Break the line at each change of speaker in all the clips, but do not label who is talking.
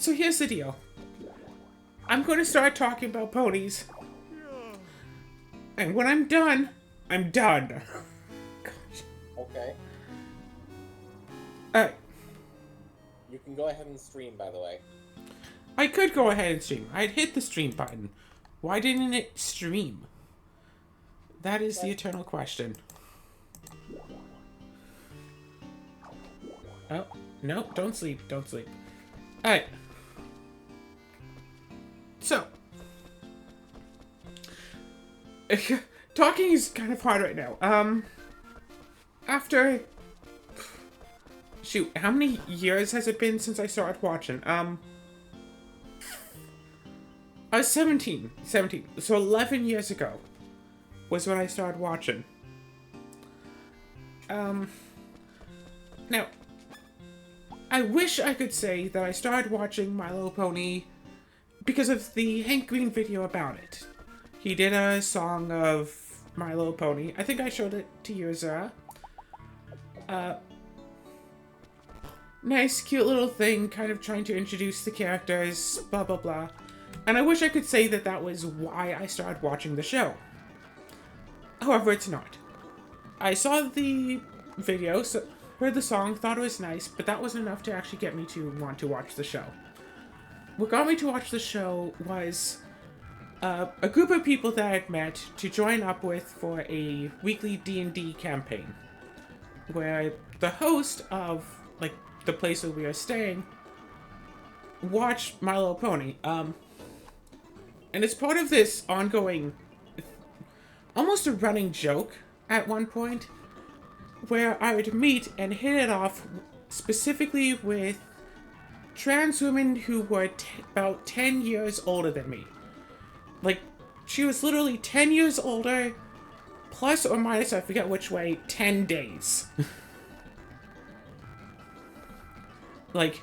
So here's the deal. I'm going to start talking about ponies. And when I'm done, I'm done.
Okay.
Alright.
You can go ahead and stream, by the way.
I could go ahead and stream. I'd hit the stream button. Why didn't it stream? That is the eternal question. Oh, no, don't sleep, don't sleep. Alright. So. Talking is kind of hard right now. After... Shoot, how many years has it been since I started watching? I was 17. So 11 years ago was when I started watching. Now, I wish I could say that I started watching My Little Pony because of the Hank Green video about it. He did a song of My Little Pony. I think I showed it to you, Zara. Nice, cute little thing, kind of trying to introduce the characters, blah, blah, blah. And I wish I could say that that was why I started watching the show. However, it's not. I saw the video, heard the song, thought it was nice, but that wasn't enough to actually get me to want to watch the show. What got me to watch the show was a group of people that I'd met to join up with for a weekly D&D campaign, where the host of, like, the place where we are staying watched My Little Pony. And it's part of this ongoing, almost a running joke at one point, where I would meet and hit it off specifically with trans women who were about 10 years older than me. Like, she was literally 10 years older, plus or minus, I forget which way, 10 days. Like,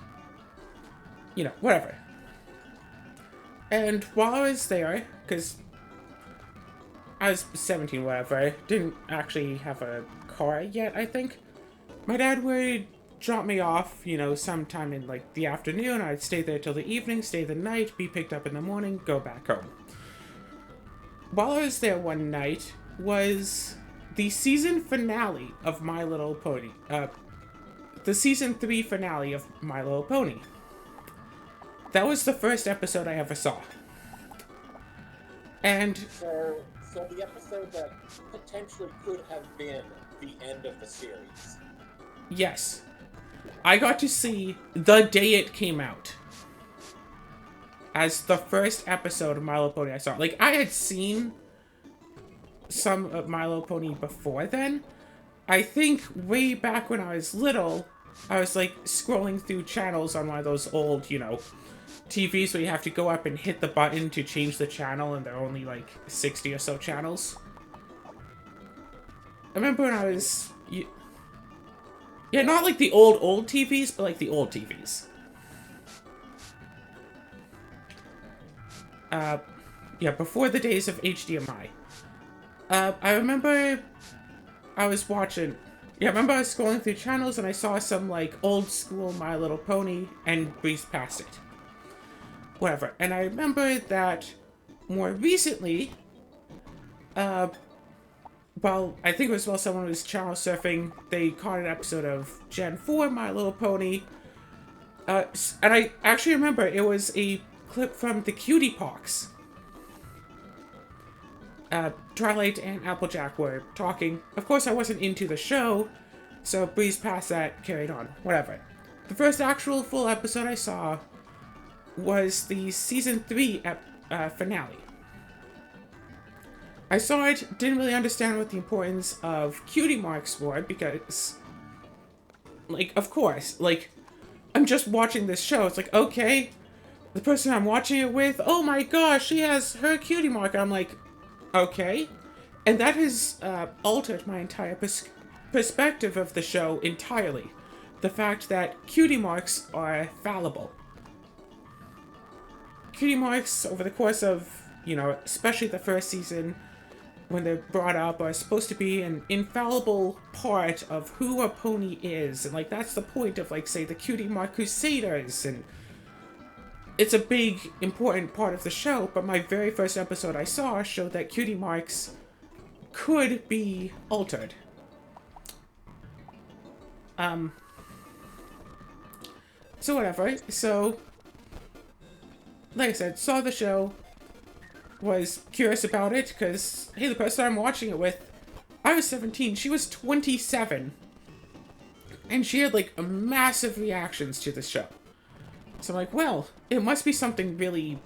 you know, whatever. And while I was there, because I was 17, whatever, I didn't actually have a car yet, I think. My dad would drop me off, you know, sometime in, like, the afternoon. I'd stay there till the evening, stay the night, be picked up in the morning, go back home. While I was there one night was the season finale of My Little Pony. The season 3 finale of My Little Pony. That was the first episode I ever saw. And...
So the episode that potentially could have been the end of the series.
Yes. I got to see the day it came out as the first episode of My Little Pony I saw. Like, I had seen some of My Little Pony before then. I think way back when I was little, I was, like, scrolling through channels on one of those old, you know, TVs where you have to go up and hit the button to change the channel, and there are only, like, 60 or so channels. I remember when I was... Yeah, not like the old TVs, but like the old TVs. Yeah, before the days of HDMI. I remember I was watching... Yeah, I remember I was scrolling through channels and I saw some, like, old school My Little Pony and breezed past it. Whatever. And I remember that more recently, well, I think it was while someone was channel surfing, they caught an episode of Gen 4, My Little Pony. And I actually remember it was a clip from the Cutie Pox. Twilight and Applejack were talking. Of course, I wasn't into the show, so breezed past that, carried on. Whatever. The first actual full episode I saw was the Season 3 finale. I saw it, didn't really understand what the importance of cutie marks were, because, like, of course, like, I'm just watching this show. It's like, okay, the person I'm watching it with, oh my gosh, she has her cutie mark. I'm like, okay. And that has altered my entire perspective of the show entirely. The fact that cutie marks are fallible. Cutie marks, over the course of, you know, especially the first season, when they're brought up, are supposed to be an infallible part of who a pony is. And, like, that's the point of, like, say, the Cutie Mark Crusaders and it's a big, important part of the show, but my very first episode I saw showed that cutie marks could be altered. So whatever. So, like I said, saw the show, was curious about it, because, hey, the person I'm watching it with, I was 17, she was 27. And she had, like, massive reactions to the show. So I'm like, well, it must be something really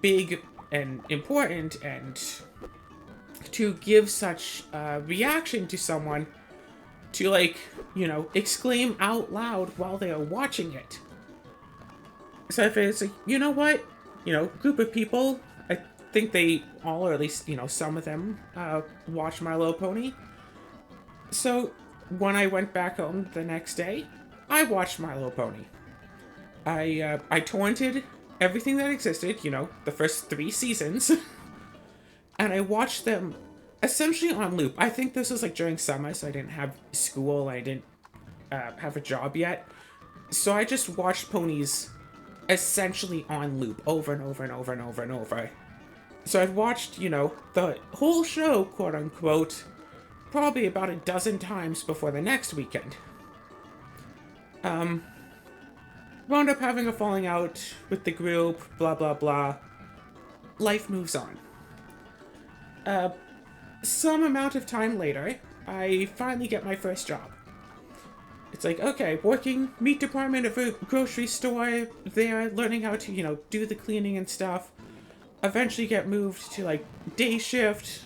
big and important, and to give such a reaction to someone, to, like, you know, exclaim out loud while they are watching it. So if it's like, you know what? You know, group of people, I think they all, or at least, you know, some of them, watch My Little Pony. So when I went back home the next day, I watched My Little Pony. I torrented everything that existed, you know, the first 3 seasons, and I watched them essentially on loop. I think this was like during summer, so I didn't have school, I didn't have a job yet. So I just watched Ponies essentially on loop over and over and over and over and over. So I've watched, you know, the whole show, quote unquote, probably about a dozen times before the next weekend. Wound up having a falling out with the group, blah blah blah. Life moves on. Some amount of time later, I finally get my first job. It's like, okay, working meat department of a grocery store, there, learning how to, you know, do the cleaning and stuff. Eventually get moved to, like, day shift,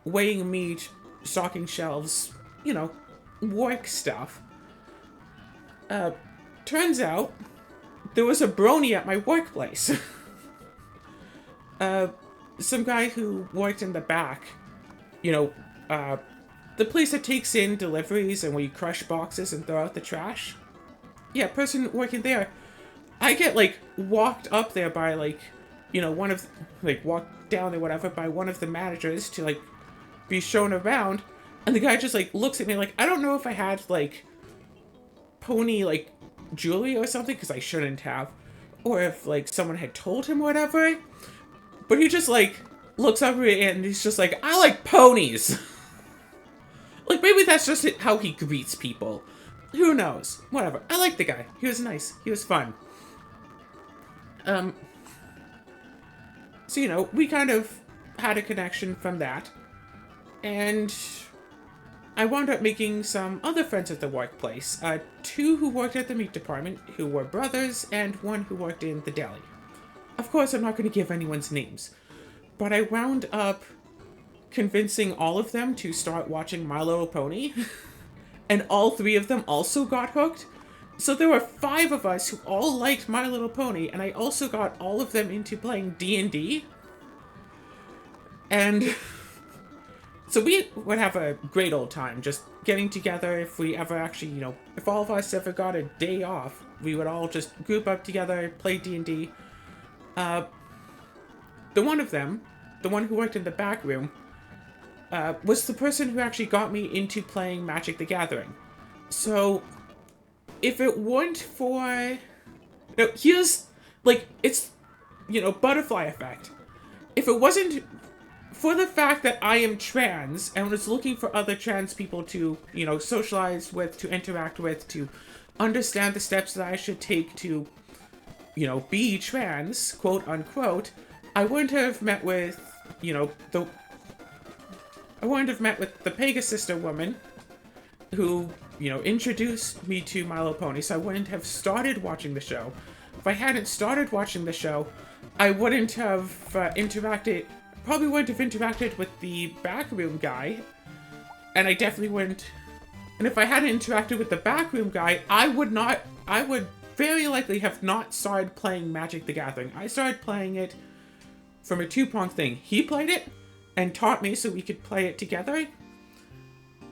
weighing meat, stocking shelves, you know, work stuff. Turns out, there was a brony at my workplace. Some guy who worked in the back, you know, the place that takes in deliveries and where you crush boxes and throw out the trash. Yeah, person working there. I get, like, walked up there by, like, you know, walked down or whatever by one of the managers to, like, be shown around. And the guy just, like, looks at me like, I don't know if I had, like, pony, like, jewelry or something, because I shouldn't have. Or if, like, someone had told him whatever. But he just, like, looks over and he's just like, I like ponies. Like, maybe that's just how he greets people. Who knows? Whatever. I like the guy. He was nice. He was fun. So, you know, we kind of had a connection from that. And I wound up making some other friends at the workplace. 2 who worked at the meat department, who were brothers, and 1 who worked in the deli. Of course, I'm not going to give anyone's names. But I wound up convincing all of them to start watching My Little Pony. And all 3 of them also got hooked. So there were 5 of us who all liked My Little Pony, and I also got all of them into playing D&D. And so we would have a great old time just getting together. If we ever actually, you know, if all of us ever got a day off, we would all just group up together, play D&D. The one of them, the one who worked in the back room, was the person who actually got me into playing Magic the Gathering. So, if it weren't for... No, here's, like, it's, you know, butterfly effect. If it wasn't for the fact that I am trans and was looking for other trans people to, you know, socialize with, to interact with, to understand the steps that I should take to, you know, be trans, quote unquote, I wouldn't have met with, you know, I wouldn't have met with the Pegasus sister woman who, you know, introduced me to My Little Pony, so I wouldn't have started watching the show. If I hadn't started watching the show, I wouldn't have probably wouldn't have interacted with the backroom guy, and I definitely wouldn't, and if I hadn't interacted with the backroom guy, I would very likely have not started playing Magic the Gathering. I started playing it from a 2-pronged thing. He played it, and taught me so we could play it together,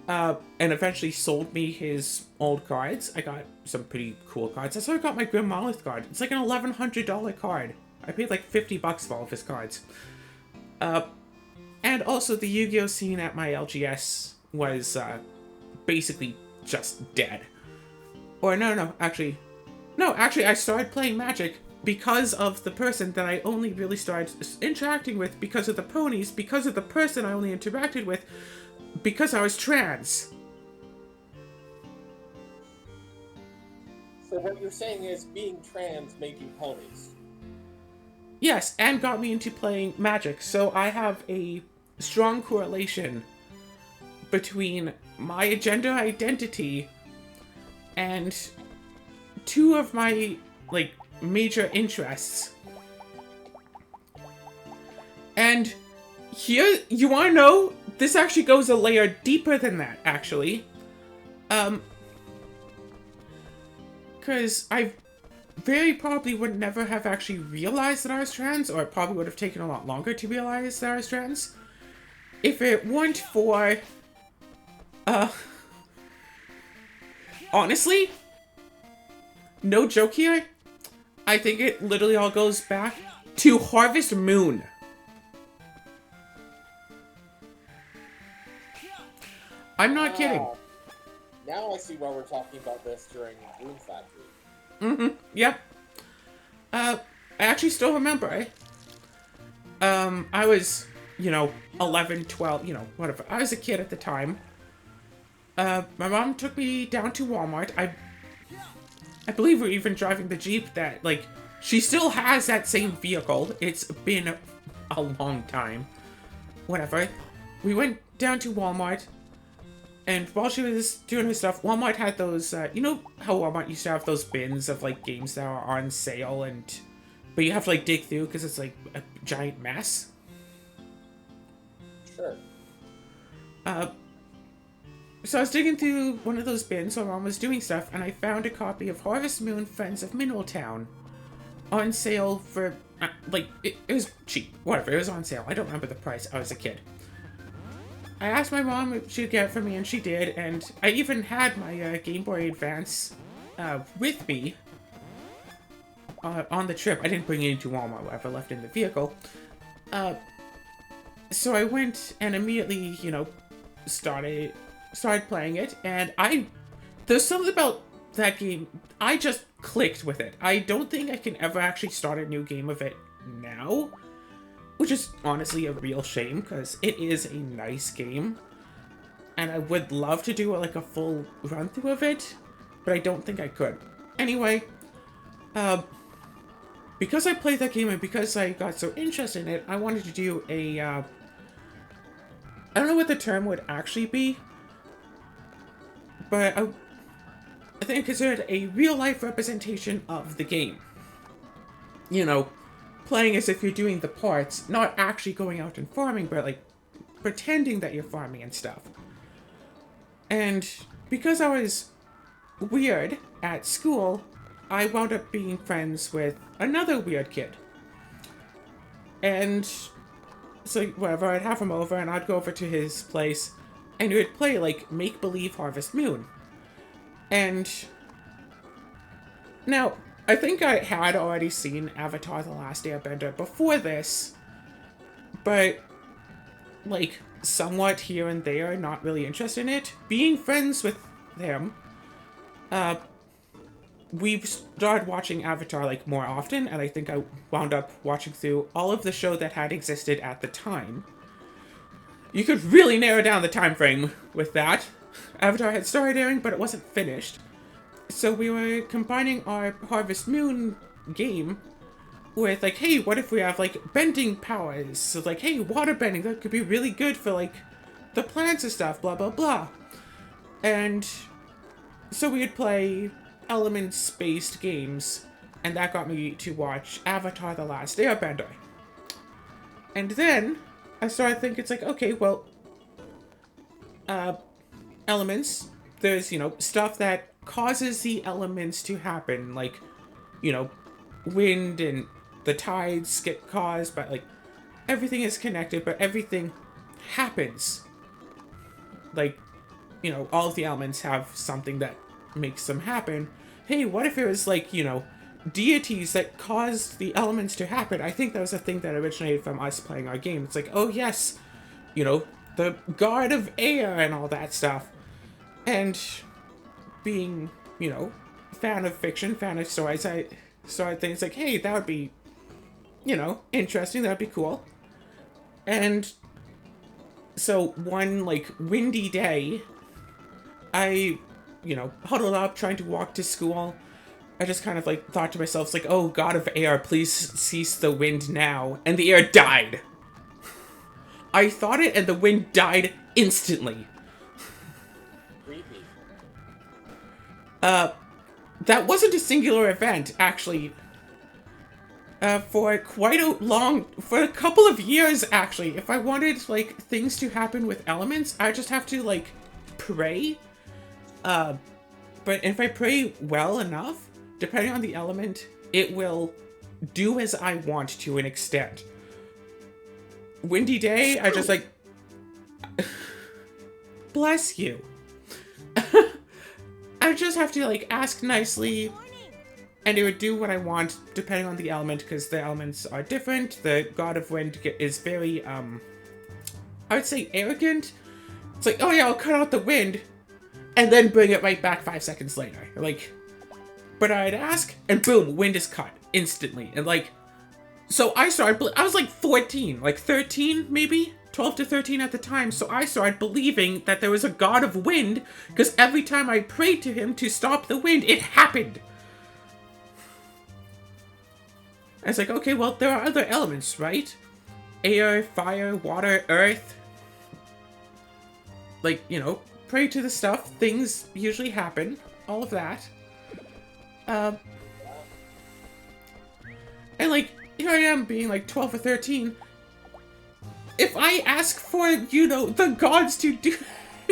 and eventually sold me his old cards. I got some pretty cool cards. That's how I got my Grim Monolith card. It's like an $1,100 card. I paid like $50 for all of his cards. And also the Yu-Gi-Oh scene at my LGS was basically just dead. Or no, No, actually, I started playing Magic because of the person that I only really started interacting with, because of the ponies, because of the person I only interacted with, because I was trans.
So what you're saying is being trans made you ponies.
Yes, and got me into playing Magic, so I have a strong correlation between my gender identity and two of my, like, major interests. And here, you wanna know? This actually goes a layer deeper than that, actually. Because I very probably would never have actually realized that I was trans, or it probably would have taken a lot longer to realize that I was trans, if it weren't for, honestly, no joke here, I think it literally all goes back to Harvest Moon. I'm not kidding.
Now I see why we're talking about this during Rune Factory.
Yep. I actually still remember, I was, 11, 12, whatever. I was a kid at the time. My mom took me down to Walmart. I believe we're even driving the Jeep that, like, she still has that same vehicle. It's been a long time. Whatever. We went down to Walmart, and while she was doing her stuff, Walmart had those, you know how Walmart used to have those bins of, like, games that are on sale, but you have to, like, dig through because it's, like, a giant mess?
Sure.
So I was digging through one of those bins while Mom was doing stuff, and I found a copy of Harvest Moon Friends of Mineral Town on sale for, it was cheap. Whatever, it was on sale. I don't remember the price. I was a kid. I asked my mom if she'd get it for me, and she did, and I even had my Game Boy Advance with me on the trip. I didn't bring it into Walmart, whatever, left in the vehicle. So I went and immediately, started playing it, and there's something about that game, I just clicked with it. I don't think I can ever actually start a new game of it now, which is honestly a real shame, because it is a nice game, and I would love to do like a full run through of it, but I don't think I could. Anyway, because I played that game and because I got so interested in it, I wanted to do a, I don't know what the term would actually be, but I think I considered a real-life representation of the game. Playing as if you're doing the parts, not actually going out and farming, but, like, pretending that you're farming and stuff. And because I was weird at school, I wound up being friends with another weird kid. And so, whatever, I'd have him over, and I'd go over to his place, and we would play, like, Make-Believe Harvest Moon. And now, I think I had already seen Avatar: The Last Airbender before this, but, like, somewhat here and there, not really interested in it. Being friends with him, we've started watching Avatar, like, more often, and I think I wound up watching through all of the show that had existed at the time. You could really narrow down the time frame with that. Avatar had started airing, but it wasn't finished. So we were combining our Harvest Moon game with, like, hey, what if we have, like, bending powers? So, like, hey, water bending, that could be really good for, like, the plants and stuff, blah, blah, blah. And so we would play elements-based games, and that got me to watch Avatar: The Last Airbender. And then I started thinking, it's like, okay, well, elements, there's, stuff that causes the elements to happen, like, wind and the tides get caused, but, like, everything is connected, but everything happens. Like, all of the elements have something that makes them happen. Hey, what if it was, like, deities that caused the elements to happen? I think that was a thing that originated from us playing our game. It's like, oh yes, the god of air and all that stuff. And being, fan of fiction, fan of stories, I started things like, hey, that would be, interesting, that'd be cool. And so one, like, windy day, I, huddled up, trying to walk to school. I just kind of, like, thought to myself, like, oh, God of air, please cease the wind now. And the air died. I thought it, and the wind died instantly.
Creepy.
That wasn't a singular event, actually. For a couple of years, actually. If I wanted, like, things to happen with elements, I just have to, like, pray. But if I pray well enough, depending on the element, it will do as I want to an extent. Windy day, I just, like... Bless you. I just have to, like, ask nicely, and it would do what I want, depending on the element, because the elements are different. The God of Wind is very, I would say arrogant. It's like, oh yeah, I'll cut out the wind, and then bring it right back 5 seconds later. Like, but I'd ask, and boom, wind is cut, instantly. And like, so I was like 14, like 13 maybe? 12 to 13 at the time, so I started believing that there was a God of Wind, because every time I prayed to him to stop the wind, it happened. I was like, okay, well, there are other elements, right? Air, fire, water, earth. Like, pray to the stuff, things usually happen, all of that. And like, here I am being like 12 or 13. If I ask for, the gods to do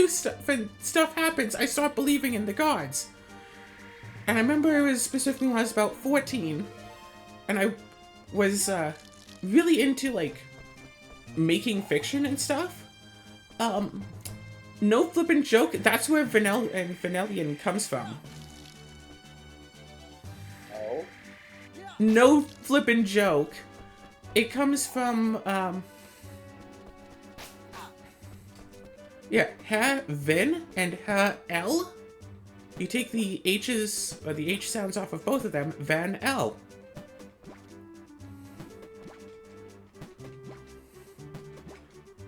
stuff and stuff happens, I start believing in the gods. And I remember it was specifically when I was about 14, and I was really into, like, making fiction and stuff. No flippin' joke, that's where Vanillion comes from.
Oh?
No flippin' joke. It comes from, yeah, ha, vin, and ha, l. You take the H's, or the H sounds off of both of them, van L.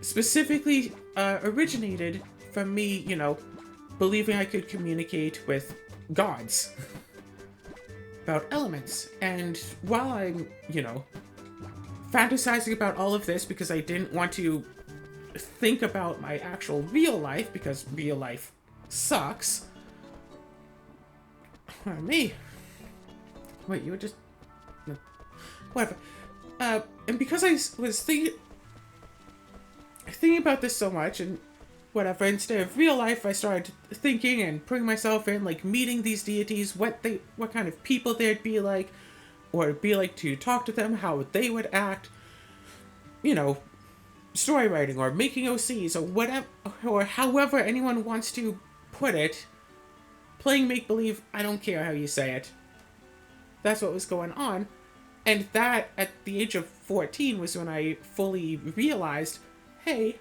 Specifically, originated from me, believing I could communicate with gods about elements. And while I'm, fantasizing about all of this because I didn't want to think about my actual real life, because real life sucks. Me. Wait, you were just... No. Whatever. And because I was thinking about this so much, and whatever, instead of real life, I started thinking and putting myself in, like, meeting these deities, what kind of people they'd be like, or it'd be like to talk to them, how they would act, story writing, or making OCs, or whatever, or however anyone wants to put it. Playing make-believe, I don't care how you say it. That's what was going on. And that, at the age of 14, was when I fully realized, hey,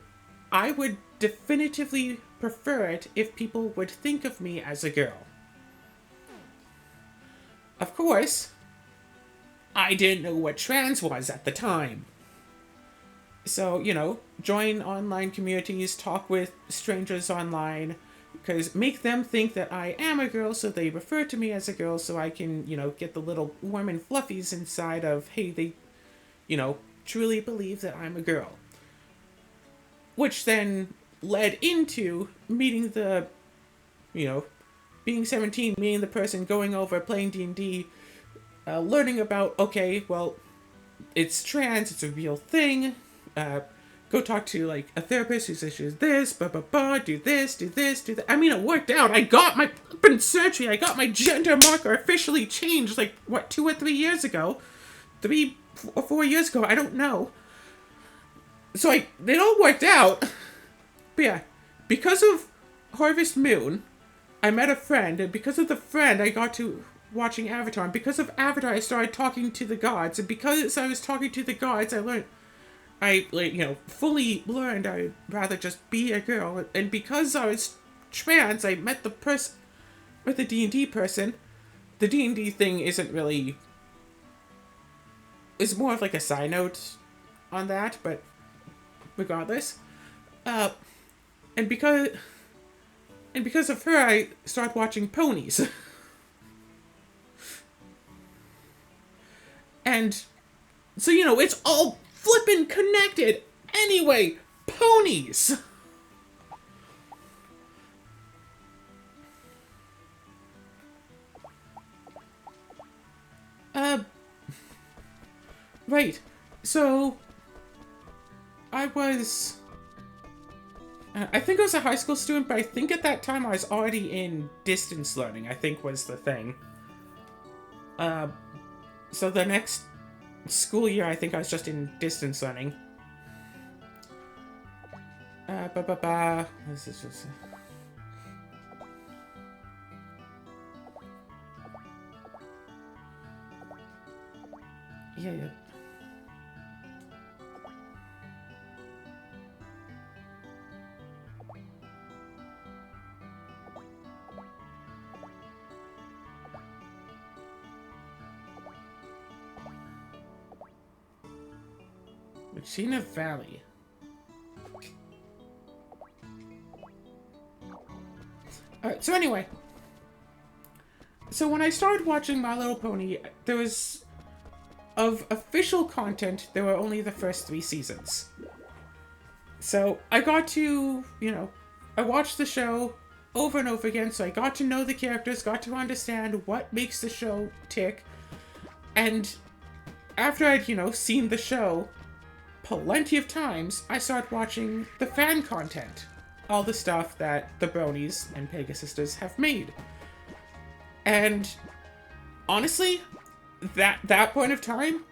I would definitively prefer it if people would think of me as a girl. Of course, I didn't know what trans was at the time. So, join online communities, talk with strangers online, because make them think that I am a girl, so they refer to me as a girl, so I can, get the little warm and fluffies inside of, hey, they, truly believe that I'm a girl. Which then led into meeting the, being 17, meeting the person, going over, playing D&D, learning about, okay, well, it's trans, it's a real thing, go talk to, like, a therapist who says this, do this, do that. I mean, it worked out. I got my surgery. I got my gender marker officially changed, like, 2 or 3 years ago? 3 or 4 years ago, I don't know. So, it all worked out. But yeah, because of Harvest Moon, I met a friend, and because of the friend, I got to watching Avatar, and because of Avatar, I started talking to the gods, and because I was talking to the gods, I fully learned I'd rather just be a girl. And because I was trans, I met the D&D person, the D&D thing isn't really... It's more of like a side note on that, but regardless. And because of her, I started watching Ponies. And so, you know, it's all flippin' connected. Anyway, Ponies. Right. So, I was... I think I was a high school student, but I think at that time I was already in distance learning, I think was the thing. So the next school year, I think I was just in distance learning. This is just... Yeah. Regina Valley. Alright, so anyway. So when I started watching My Little Pony, there was... Of official content, there were only the first 3 seasons. So I got to, you know, I watched the show over and over again, so I got to know the characters, got to understand what makes the show tick. And after I'd, you know, seen the show plenty of times, I started watching the fan content. All the stuff that the Bronies and Pegasisters have made. And honestly, that point of time,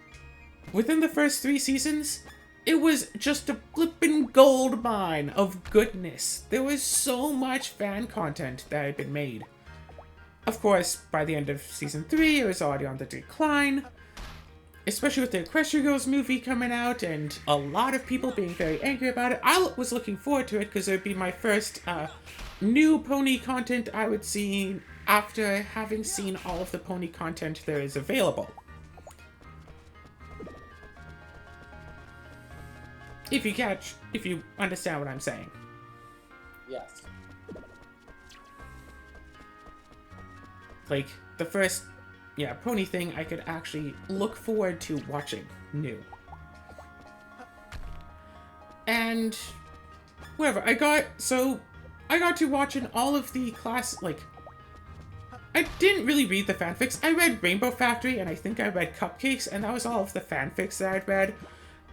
within the first 3 seasons, it was just a flippin' gold mine of goodness. There was so much fan content that had been made. Of course, by the end of season 3, it was already on the decline. Especially with the Equestria Girls movie coming out, and a lot of people being very angry about it. I was looking forward to it, because it would be my first new pony content I would see after having seen all of the pony content there is available. If you understand what I'm saying.
Yes.
Like, the first, pony thing I could actually look forward to watching new. And, whatever, I got to watching all of the I didn't really read the fanfics. I read Rainbow Factory, and I think I read Cupcakes, and that was all of the fanfics that I'd read.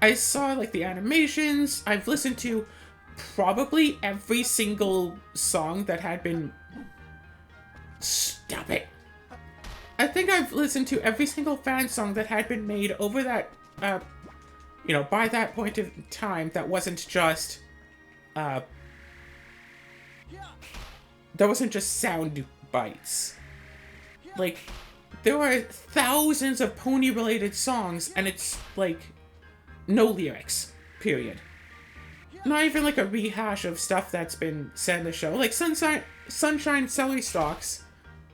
I saw, the animations. I've listened to probably every single song that had been... Stop it! I think I've listened to every single fan song that had been made over that, by that point of time that wasn't just, that wasn't just sound bites. There are thousands of pony-related songs, and it's, no lyrics. Period. Not even, a rehash of stuff that's been said in the show. Sunshine Celery Stalks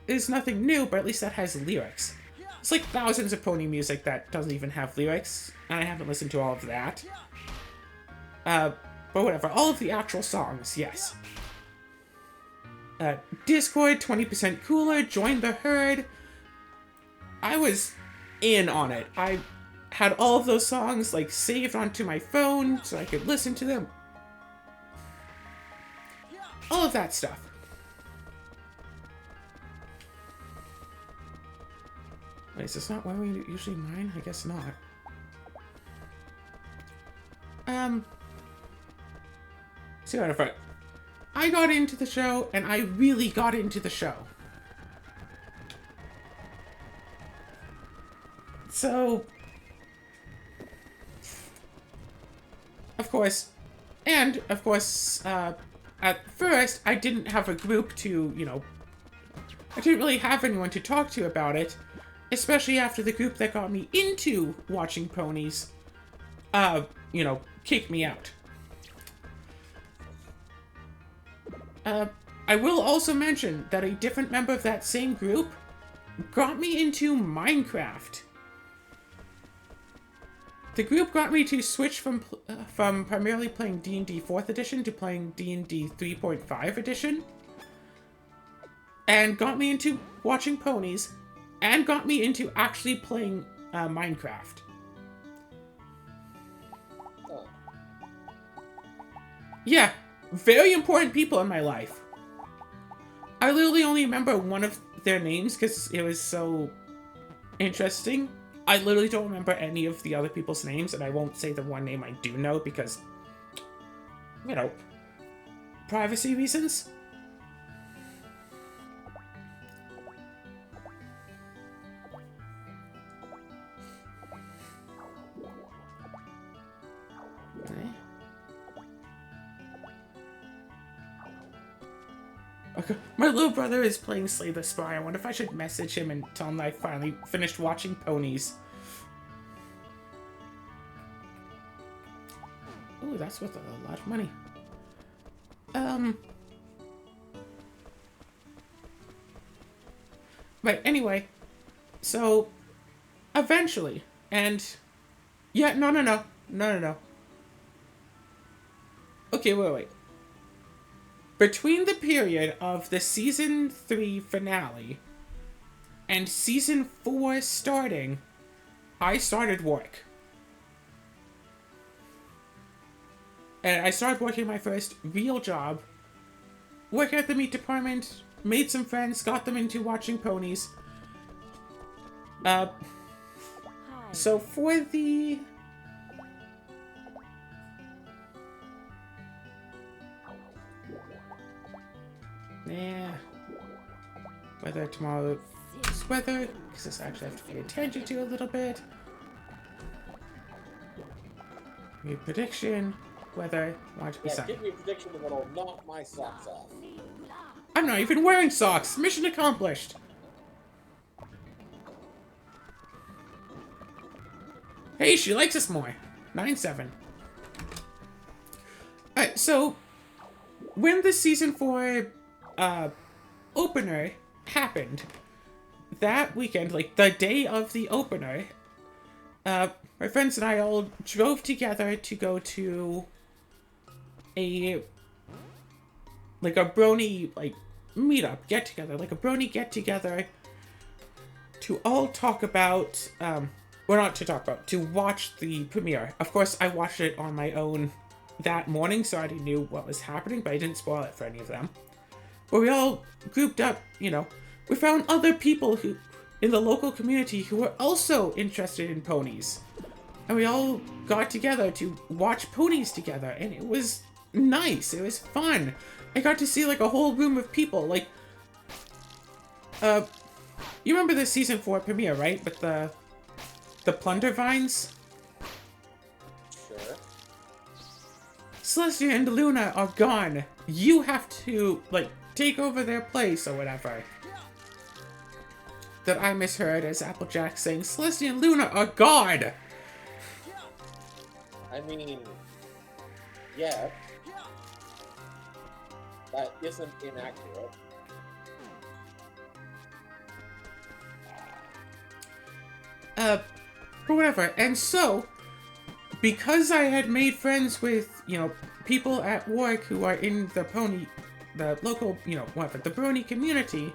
is nothing new, but at least that has lyrics. It's thousands of pony music that doesn't even have lyrics, and I haven't listened to all of that. But whatever, all of the actual songs, yes. Discord, 20% Cooler, Join the Herd. I was in on it. I had all of those songs, saved onto my phone so I could listen to them. All of that stuff. Wait, is this not where we usually mine? I guess not. See what if I got into the show, and I really got into the show. So, of course, at first, I didn't have a group to, I didn't really have anyone to talk to about it, especially after the group that got me into watching ponies, kicked me out. I will also mention that a different member of that same group got me into Minecraft. The group got me to switch from primarily playing D&D 4th edition to playing D&D 3.5 edition. And got me into watching Ponies. And got me into actually playing Minecraft.
Oh.
Yeah, very important people in my life. I literally only remember one of their names because it was so interesting. I literally don't remember any of the other people's names, and I won't say the one name I do know because, you know, privacy reasons. Okay. My little brother is playing Slay the Spy. I wonder if I should message him and tell him that I finally finished watching Ponies. Ooh, that's worth a lot of money. Right, anyway. So, eventually, and... Yeah, no. Okay, wait. Between the period of the Season 3 finale and Season 4 starting, I started work. And I started working my first real job. Working at the meat department, made some friends, got them into watching Ponies. So for the... Yeah. Weather tomorrow is weather, because this actually have to pay attention to a little bit. New prediction. Weather. Want to be sunny.
Give me a prediction that will knock my socks off.
I'm not even wearing socks. Mission accomplished. Hey, she likes us more. 9-7. Alright, so when the Season 4 opener happened, that weekend, like the day of the opener, my friends and I all drove together to go to a brony, meetup, get-together, a brony get-together to all talk about, well, not to talk about, to watch the premiere. Of course, I watched it on my own that morning, so I already knew what was happening, but I didn't spoil it for any of them. But we all grouped up, you know. We found other people who, in the local community, who were also interested in ponies. And we all got together to watch Ponies together, and it was nice. It was fun. I got to see, a whole room of people, you remember the Season 4 premiere, right? With the plunder vines?
Sure.
Celestia and Luna are gone. You have to, take over their place or whatever. That I misheard as Applejack saying, Celestia and Luna are gone!
I mean, yeah. That isn't inaccurate.
But whatever. And so, because I had made friends with, people at work who are in the local, whatever, the brony community,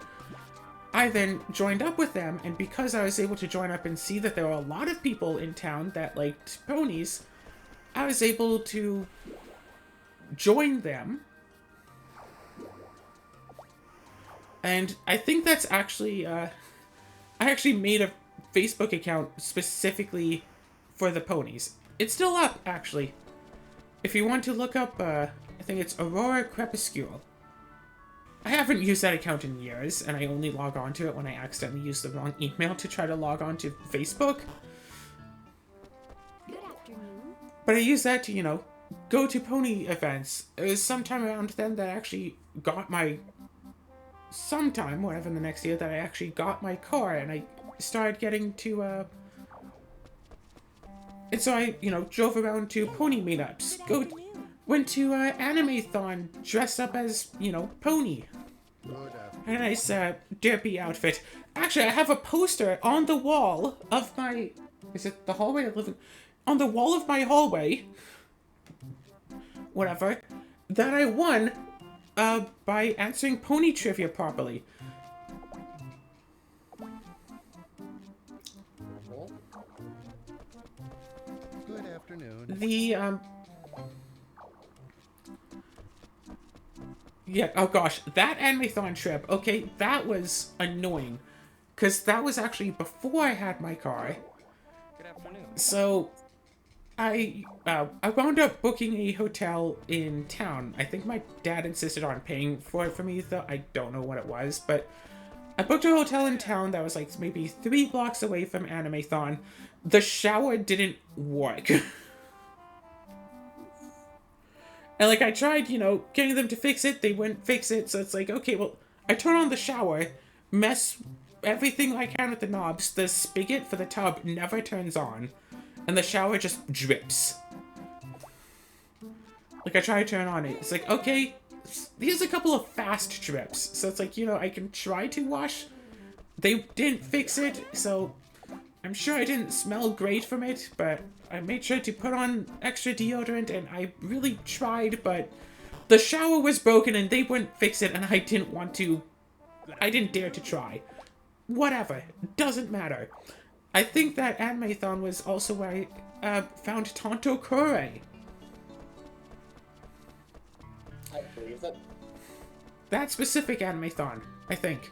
I then joined up with them, and because I was able to join up and see that there were a lot of people in town that liked ponies, I was able to join them. And I think that's actually, I actually made a Facebook account specifically for the ponies. It's still up, actually. If you want to look up, I think it's Aurora Crepuscule. I haven't used that account in years, and I only log on to it when I accidentally use the wrong email to try to log on to Facebook.
Good afternoon.
But I use that to, go to pony events. It was sometime around then that I actually got my... Sometime, whatever, in the next year, that I actually got my car, and I started getting to, And so I, drove around to pony meetups. Went to Anime-thon dressed up as, Pony. a nice derpy outfit. Actually, I have a poster on the wall of my... Is it the hallway I live in? On the wall of my hallway, whatever, that I won by answering pony trivia properly.
Good afternoon.
The, yeah, oh gosh, that Animathon trip, okay, that was annoying. Because that was actually before I had my car.
Good afternoon.
So, I wound up booking a hotel in town. I think my dad insisted on paying for it for me, though. I don't know what it was, but I booked a hotel in town that was like maybe 3 blocks away from Animathon. The shower didn't work. And like I tried, you know, getting them to fix it, they wouldn't fix it, so it's like, okay, well, I turn on the shower, mess everything I can with the knobs, the spigot for the tub never turns on, and the shower just drips. Like I try to turn on it, it's like, okay, here's a couple of fast drips, so it's like, you know, I can try to wash. They didn't fix it, so I'm sure I didn't smell great from it, but I made sure to put on extra deodorant, and I really tried, but the shower was broken and they wouldn't fix it, and I didn't want to. I didn't dare to try. Whatever. Doesn't matter. I think that Animathon was also where I found Tonto Kure.
I believe that.
That specific Animathon, I think.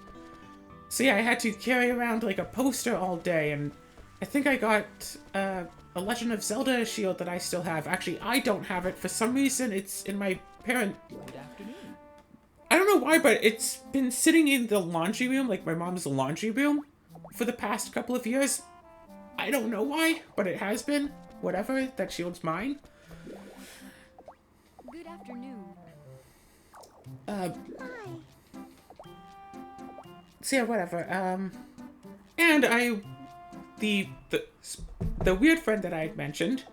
So yeah, I had to carry around like a poster all day, and I think I got a Legend of Zelda shield that I still have. Actually, I don't have it. For some reason, it's in my parent...
Good afternoon.
I don't know why, but it's been sitting in the laundry room, like my mom's laundry room, for the past couple of years. I don't know why, but it has been. Whatever, that shield's mine.
Good afternoon.
So yeah, whatever. And the weird friend that I had mentioned,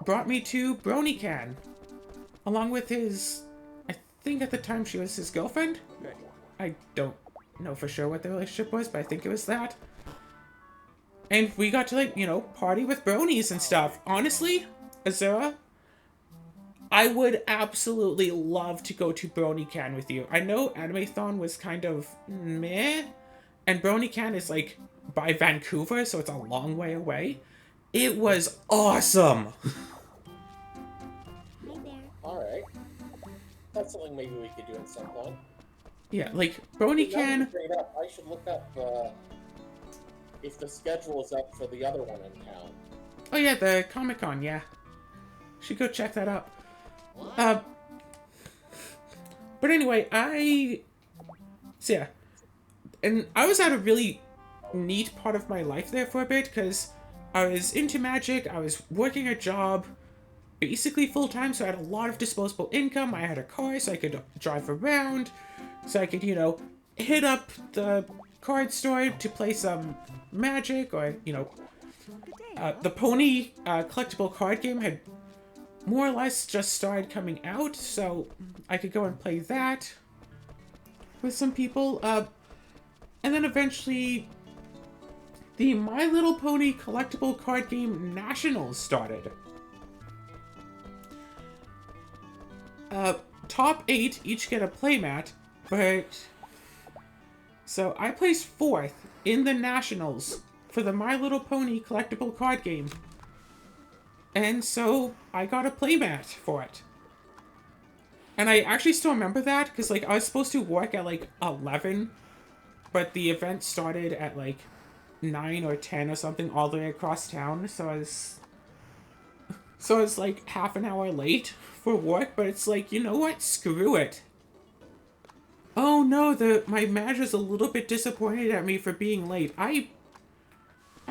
brought me to BronyCon, along with his, I think at the time she was his girlfriend. I don't know for sure what the relationship was, but I think it was that. And we got to, like, you know, party with bronies and stuff. Honestly, Azura, I would absolutely love to go to BronyCon with you. I know Animathon was kind of meh, and BronyCon is, like, by Vancouver, so it's a long way away. It was awesome!
Hi there.
Alright. That's something maybe we could do at some point.
Yeah, like,
Now that you
BronyCon...
bring it up, I should look up if the schedule is up for the other one in town.
Oh yeah, the Comic-Con, yeah. Should go check that out. But anyway, So yeah. And I was at a really neat part of my life there for a bit, because I was into magic, I was working a job, basically full-time, so I had a lot of disposable income, I had a car, so I could drive around, so I could, you know, hit up the card store to play some magic, or, you know, the Pony collectible card game had more or less just started coming out, so I could go and play that with some people. And then eventually, the My Little Pony collectible card game Nationals started. Top 8 each get a playmat, but... So I placed 4th in the Nationals for the My Little Pony collectible card game. And so I got a playmat for it. And I actually still remember that, because like I was supposed to work at like 11, but the event started at like 9 or 10 or something all the way across town, so I was like half an hour late for work, but it's like, you know what? Screw it. Oh no, my manager's a little bit disappointed at me for being late. I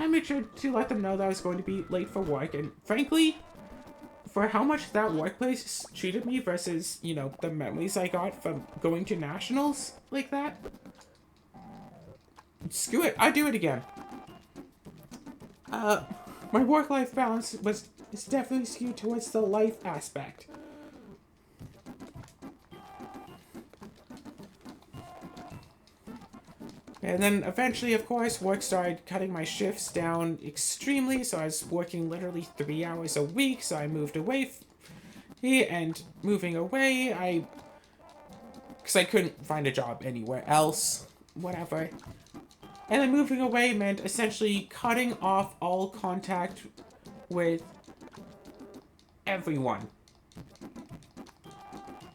made sure to let them know that I was going to be late for work, and frankly, for how much that workplace treated me versus, you know, the memories I got from going to nationals like that, screw it, I'd do it again. My work-life balance is definitely skewed towards the life aspect. And then eventually, of course, work started cutting my shifts down extremely, so I was working literally 3 hours a week, so I moved away. And moving away, because I couldn't find a job anywhere else, whatever. And then moving away meant essentially cutting off all contact with everyone.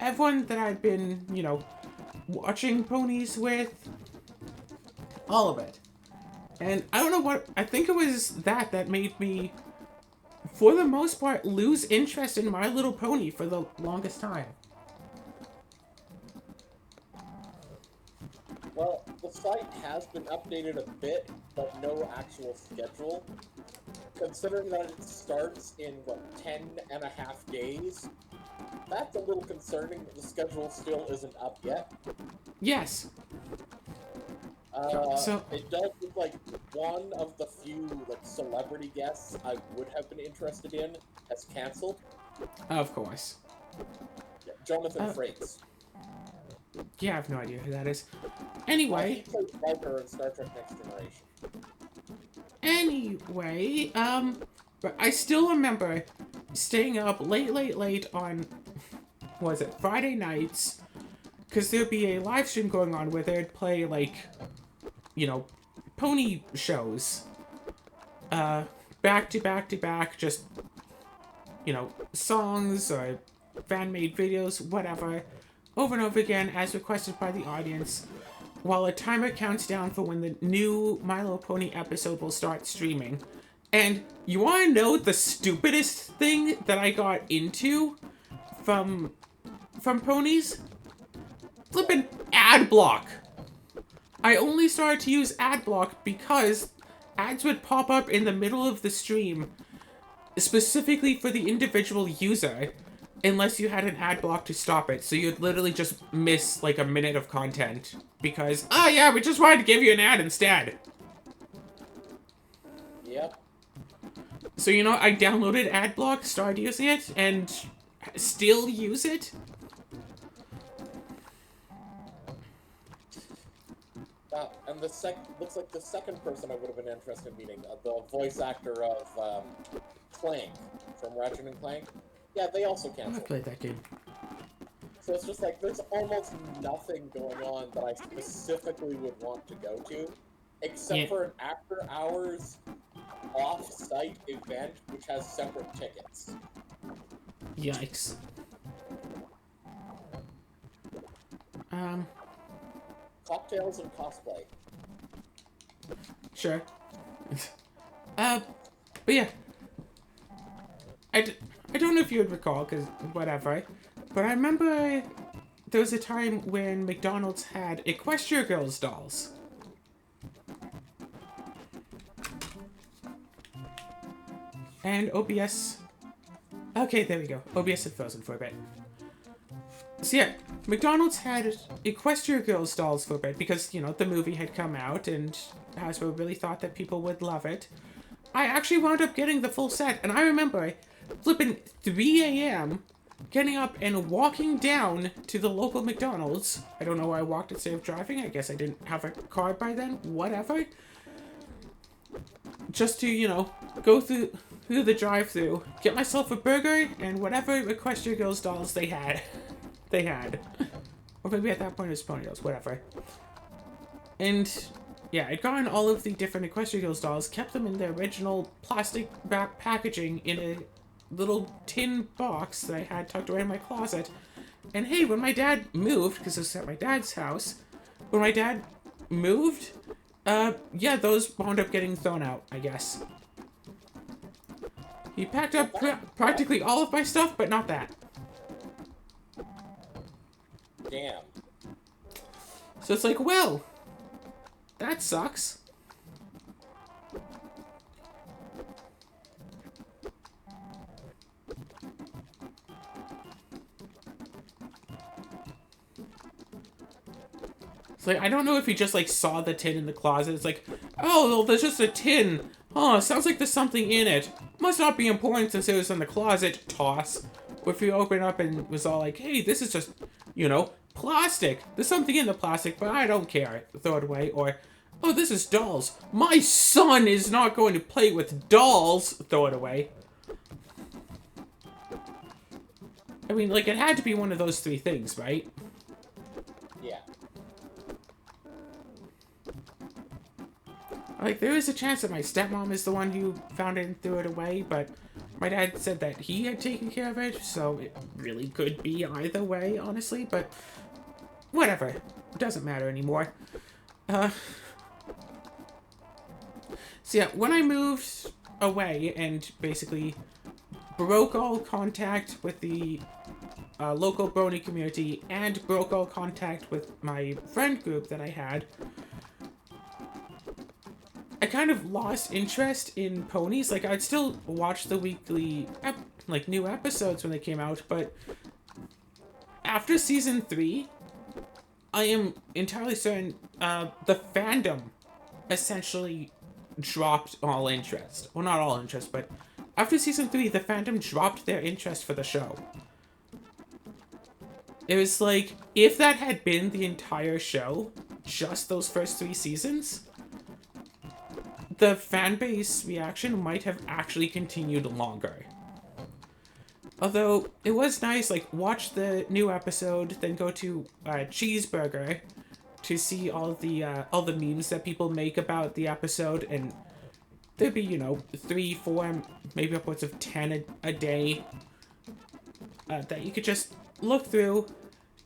Everyone that I'd been, watching Ponies with. All of it. And I don't know what, I think it was that made me, for the most part, lose interest in My Little Pony for the longest time.
Well, the site has been updated a bit, but no actual schedule. Considering that it starts in, 10 and a half days, that's a little concerning that the schedule still isn't up yet.
Yes. So
it does look like one of the few celebrity guests I would have been interested in has canceled.
Of course.
Yeah, Jonathan Frakes.
Yeah, I have no idea who that is. Anyway.
He plays Viper in Star Trek Next Generation.
Anyway, but I still remember staying up late on, was it Friday nights? Because there'd be a live stream going on where they'd play, pony shows. Back to back, just, songs or fan-made videos, whatever, over and over again as requested by the audience, while a timer counts down for when the new My Little Pony episode will start streaming. And you want to know the stupidest thing that I got into from Ponies? Flippin' ad block. I only started to use ad block because ads would pop up in the middle of the stream specifically for the individual user unless you had an ad block to stop it. So you'd literally just miss a minute of content because, oh yeah, we just wanted to give you an ad instead.
Yep.
So, I downloaded AdBlock, started using it, and still use it.
And looks like the second person I would have been interested in meeting, the voice actor of Clank from Ratchet and Clank. Yeah, they also canceled.
I played that game.
So it's just there's almost nothing going on that I specifically would want to go to, except for an after-hours off-site event which has separate tickets.
Yikes.
Cocktails and cosplay.
Sure. But yeah. I don't know if you would recall, because whatever, but I remember there was a time when McDonald's had Equestria Girls dolls. And OBS... Okay, there we go. OBS had frozen for a bit. So yeah, McDonald's had Equestria Girls dolls for a bit because, the movie had come out and Hasbro really thought that people would love it. I actually wound up getting the full set, and I remember flipping 3 a.m., getting up and walking down to the local McDonald's. I don't know why I walked instead of driving. I guess I didn't have a car by then. Whatever. Just to, go through the drive-thru, get myself a burger, and whatever Equestria Girls dolls they had. Or maybe at that point it was Ponytails, whatever. And, yeah, I'd gotten all of the different Equestria Girls dolls, kept them in their original plastic back packaging in a little tin box that I had tucked away in my closet. And hey, when my dad moved, because it was at my dad's house, when my dad moved, yeah, those wound up getting thrown out, I guess. He packed up practically all of my stuff, but not that.
Damn.
So it's well, that sucks. It's I don't know if he just saw the tin in the closet. It's oh, well, there's just a tin. Oh, sounds like there's something in it. Must not be important since it was in the closet. Toss. Or if you open it up and was all hey, this is just, plastic. There's something in the plastic, but I don't care. Throw it away. Or, Oh, this is dolls. My son is not going to play with dolls. Throw it away. I mean, like, it had to be one of those three things, right?
Yeah.
Like, there is a chance that my stepmom is the one who found it and threw it away, but my dad said that he had taken care of it, so it really could be either way, honestly, but whatever. It doesn't matter anymore. So yeah, when I moved away and basically broke all contact with the local brony community and broke all contact with my friend group that I had, I kind of lost interest in Ponies. Like, I'd still watch the weekly, new episodes when they came out, but after season 3, I am entirely certain the fandom essentially dropped all interest. Well, not all interest, but after season 3, the fandom dropped their interest for the show. It was like, if that had been the entire show, just those first 3 seasons, the fan base reaction might have actually continued longer. Although, it was nice, like, watch the new episode, then go to Cheeseburger to see all the memes that people make about the episode, and there'd be, 3, 4, maybe upwards of 10 a day that you could just look through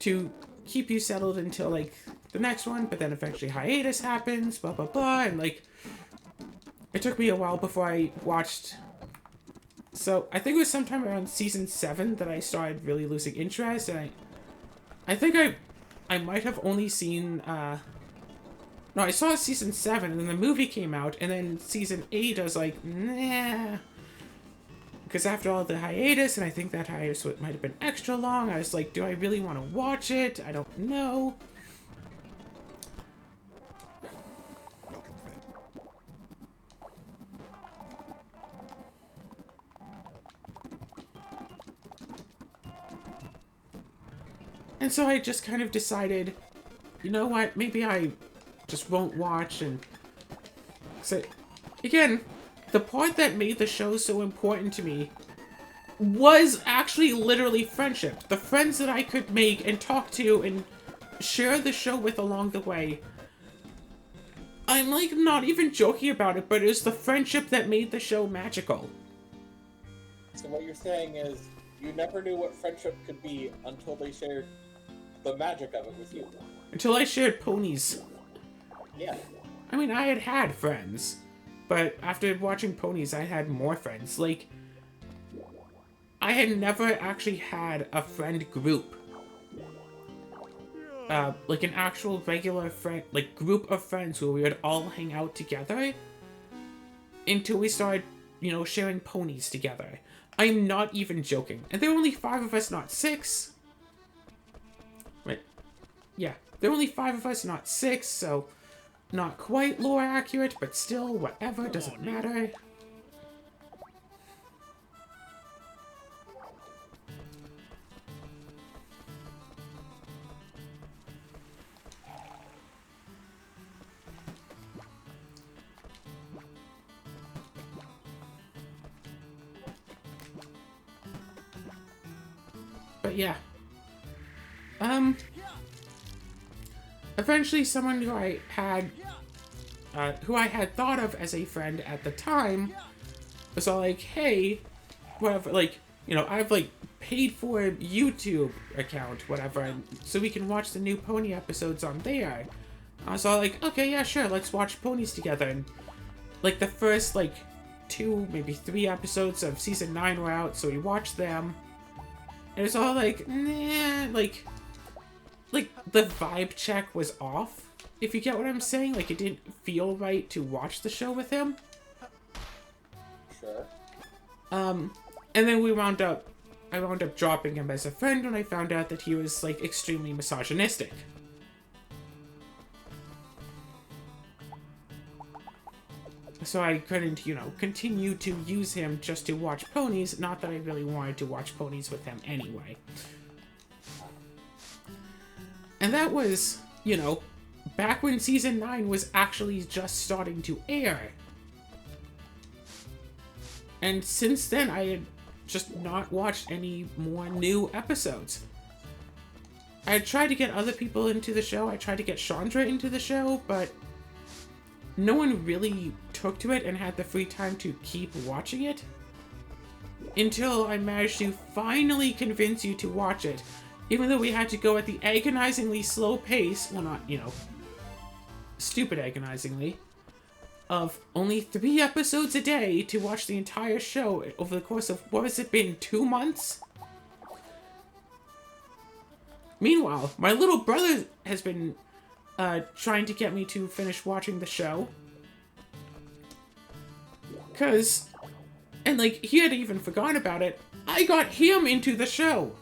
to keep you settled until, like, the next one, but then eventually hiatus happens, blah, blah, blah, and, like, it took me a while before I watched. So, I think it was sometime around season 7 that I started really losing interest, and I think I might have only seen, no, I saw season 7, and then the movie came out, and then season 8, I was like, nah. Because after all the hiatus, and I think that hiatus might have been extra long, I was like, do I really want to watch it? I don't know. And so I just kind of decided, you know what, maybe I just won't watch. And so, again, the part that made the show so important to me was actually literally friendship. The friends that I could make and talk to and share the show with along the way. I'm, like, not even joking about it, but it was the friendship that made the show magical.
So what you're saying is, you never knew what friendship could be until they shared the magic of it with you.
Until I shared Ponies.
Yeah.
I mean, I had friends, but after watching Ponies, I had more friends. Like, I had never actually had a friend group. Like an actual regular friend, like, group of friends where we would all hang out together until we started, sharing Ponies together. I'm not even joking. And there were only 5 of us, not 6. Right. Yeah, there were only 5 of us, not 6, so not quite lore accurate, but still, whatever, doesn't matter. But yeah. Eventually someone who I had thought of as a friend at the time was all like, hey, whatever, like, I've, like, paid for a YouTube account, whatever, and so we can watch the new Pony episodes on there. I was all like, okay, yeah, sure, let's watch Ponies together. And, like, the first, like, 2, maybe 3 episodes of season 9 were out, so we watched them. And it's all like, nah, like, the vibe check was off, if you get what I'm saying. Like, it didn't feel right to watch the show with him.
Sure.
And then I wound up dropping him as a friend when I found out that he was, like, extremely misogynistic. So I couldn't, continue to use him just to watch Ponies, not that I really wanted to watch Ponies with him anyway. And that was, back when season 9 was actually just starting to air. And since then, I had just not watched any more new episodes. I tried to get other people into the show. I tried to get Chandra into the show, but no one really took to it and had the free time to keep watching it. Until I managed to finally convince you to watch it. Even though we had to go at the agonizingly slow pace, well not, you know, stupid agonizingly, of only 3 episodes a day to watch the entire show over the course of, what has it been, 2 months? Meanwhile, my little brother has been trying to get me to finish watching the show. Because, and like, he had even forgotten about it, I got him into the show.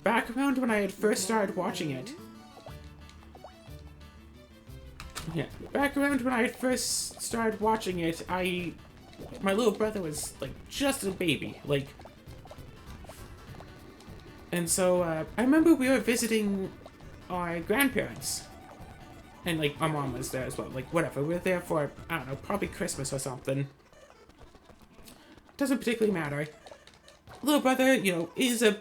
Back around when I had first started watching it. Yeah, back around when I had first started watching it, my little brother was, like, just a baby, like... And so, I remember we were visiting our grandparents. And, like, my mom was there as well, like, whatever. We were there for, I don't know, probably Christmas or something. Doesn't particularly matter. Little brother, you know, is a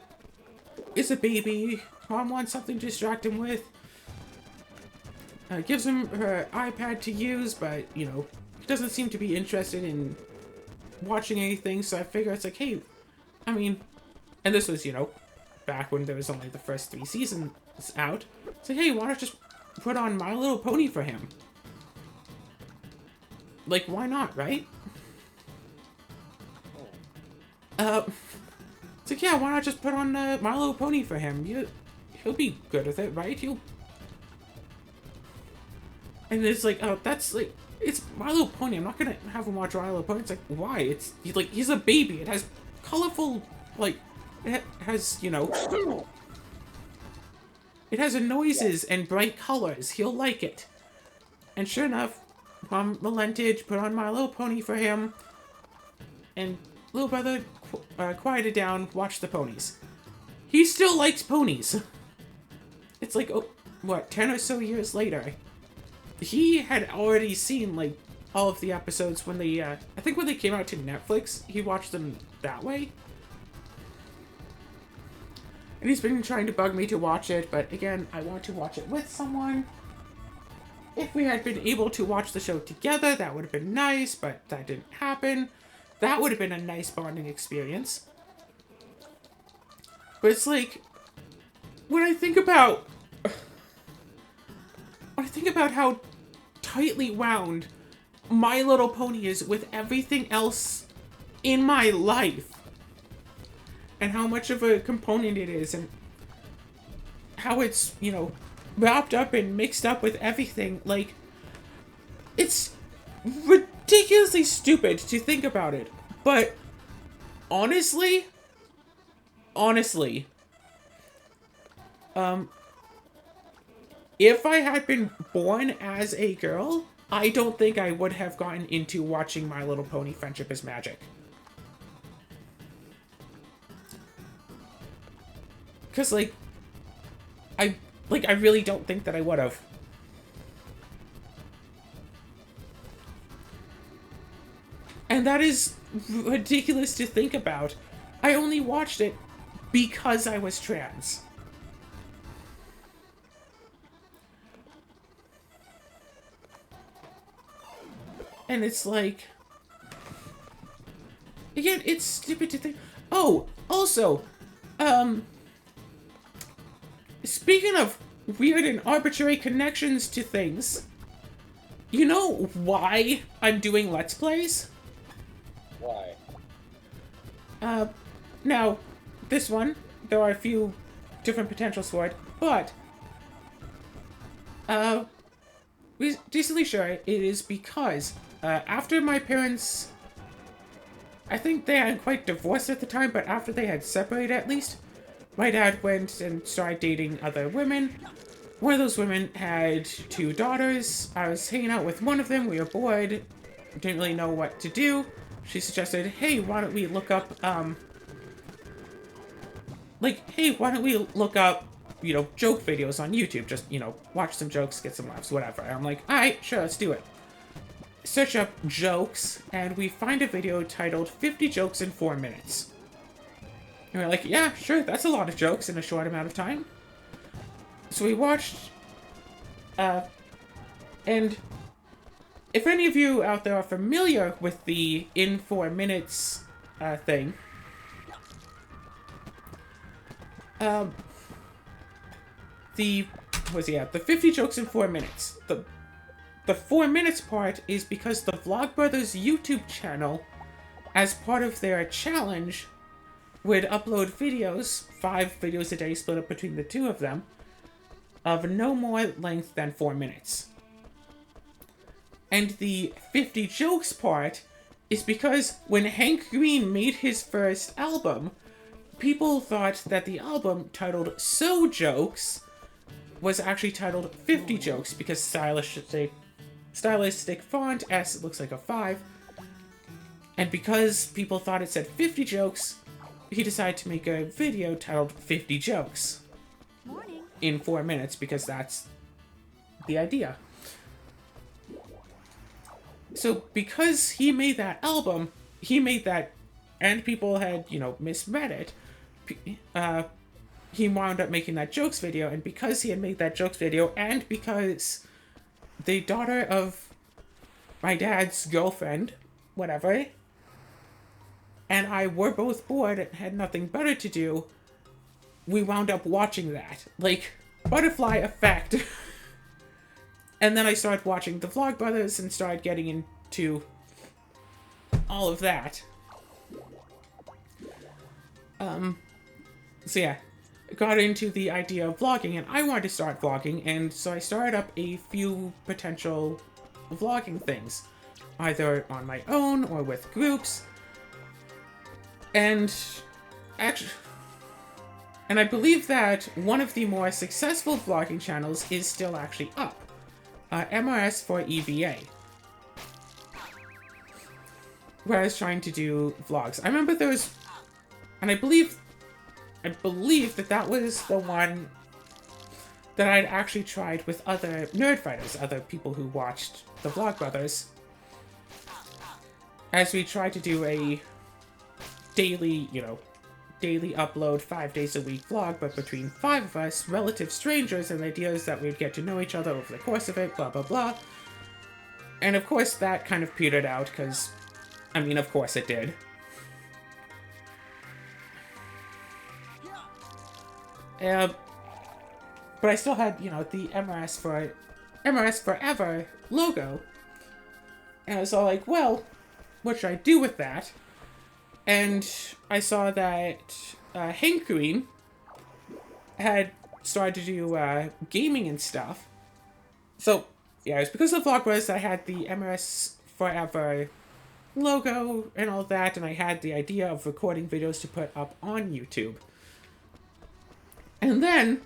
baby. Mom wants something to distract him with. Gives him her iPad to use, but, you know, he doesn't seem to be interested in watching anything, so I figure it's like, hey, I mean, and this was, you know, back when there was only the first 3 seasons out. It's like, hey, why not just put on My Little Pony for him? Like, why not, right? It's like, yeah, why not just put on My Little Pony for him? He'll be good with it, right? And it's like, oh, that's like, it's My Little Pony. I'm not gonna have him watch My Little Pony. It's like, why? He's a baby. It has colorful, like, it has, you know, it has noises and bright colors. He'll like it. And sure enough, Mom relented, put on My Little Pony for him, and little brother quieted down, watched the ponies. He still likes ponies. It's like, oh, what, 10 or so years later. He had already seen, like, all of the episodes when they, I think when they came out to Netflix, he watched them that way. And he's been trying to bug me to watch it, but again, I want to watch it with someone. If we had been able to watch the show together, that would have been nice, but that didn't happen. That would have been a nice bonding experience. But it's like, when I think about how tightly wound My Little Pony is with everything else in my life, and how much of a component it is, and how it's, you know, wrapped up and mixed up with everything, like, it's ridiculously stupid to think about it, but honestly, if I had been born as a girl, I don't think I would have gotten into watching My Little Pony Friendship is Magic. Because, like, I really don't think that I would have. And that is ridiculous to think about. I only watched it because I was trans. And it's like, again, it's stupid to think. Oh, also, speaking of weird and arbitrary connections to things, you know why I'm doing Let's Plays?
Why?
Now, this one, there are a few different potentials for it, but, decently sure it is because, after my parents, I think they hadn't quite divorced at the time, but after they had separated at least, my dad went and started dating other women. One of those women had 2 daughters. I was hanging out with one of them. We were bored. Didn't really know what to do. She suggested, hey, why don't we look up, like, hey, why don't we look up, joke videos on YouTube? Just, watch some jokes, get some laughs, whatever. And I'm like, alright, sure, let's do it. Search up jokes, and we find a video titled 50 Jokes in 4 Minutes. And we're like, yeah, sure, that's a lot of jokes in a short amount of time. So we watched, and if any of you out there are familiar with the in 4 minutes thing, the 50 jokes in 4 minutes. The 4 minutes part is because the Vlogbrothers YouTube channel, as part of their challenge, would upload videos, 5 videos a day split up between the two of them, of no more length than 4 minutes. And the 50 jokes part is because when Hank Green made his first album, people thought that the album titled So Jokes was actually titled 50 Jokes because stylistic font, S looks like a 5. And because people thought it said 50 jokes, he decided to make a video titled 50 Jokes.
Morning.
In 4 minutes, because that's the idea. So because he made that album, and people had, misread it, he wound up making that jokes video, and because he had made that jokes video, and because the daughter of my dad's girlfriend, whatever, and I were both bored and had nothing better to do, we wound up watching that. Like, butterfly effect. And then I started watching the Vlogbrothers and started getting into all of that. So yeah, got into the idea of vlogging, and I wanted to start vlogging, and so I started up a few potential vlogging things, either on my own or with groups. And actually, I believe that one of the more successful vlogging channels is still actually up. MRS for EVA. Where I was trying to do vlogs. I remember there was, and I believe that was the one that I'd actually tried with other nerd fighters, other people who watched the Vlogbrothers, as we tried to do a daily upload 5 days a week vlog, but between 5 of us, relative strangers, and the idea is that we'd get to know each other over the course of it, blah blah blah. And of course that kind of petered out, because, I mean, of course it did. But I still had, the MRS Forever logo. And I was all like, well, what should I do with that? And I saw that Hank Green had started to do gaming and stuff. So, yeah, it was because of Vlogbrothers that I had the MRS Forever logo and all that, and I had the idea of recording videos to put up on YouTube. And then,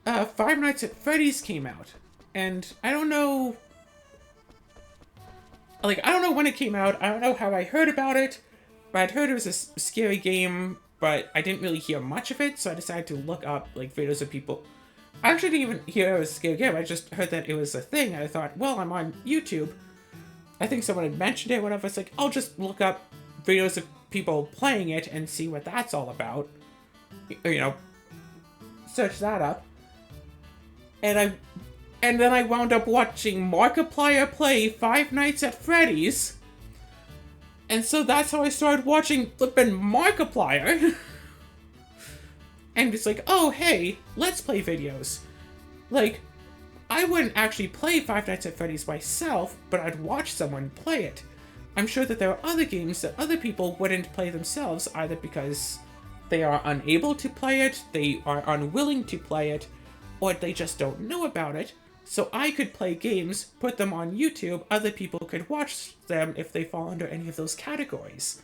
Five Nights at Freddy's came out. And I don't know when it came out, I don't know how I heard about it, but I'd heard it was a scary game, but I didn't really hear much of it, so I decided to look up, videos of people. I actually didn't even hear it was a scary game, I just heard that it was a thing, and I thought, well, I'm on YouTube. I think someone had mentioned it, whatever, it's like, I'll just look up videos of people playing it and see what that's all about. Search that up. And then I wound up watching Markiplier play Five Nights at Freddy's. And so that's how I started watching flippin' Markiplier. And it's like, oh, hey, let's play videos. I wouldn't actually play Five Nights at Freddy's myself, but I'd watch someone play it. I'm sure that there are other games that other people wouldn't play themselves, either because they are unable to play it, they are unwilling to play it, or they just don't know about it. So I could play games, put them on YouTube, other people could watch them if they fall under any of those categories.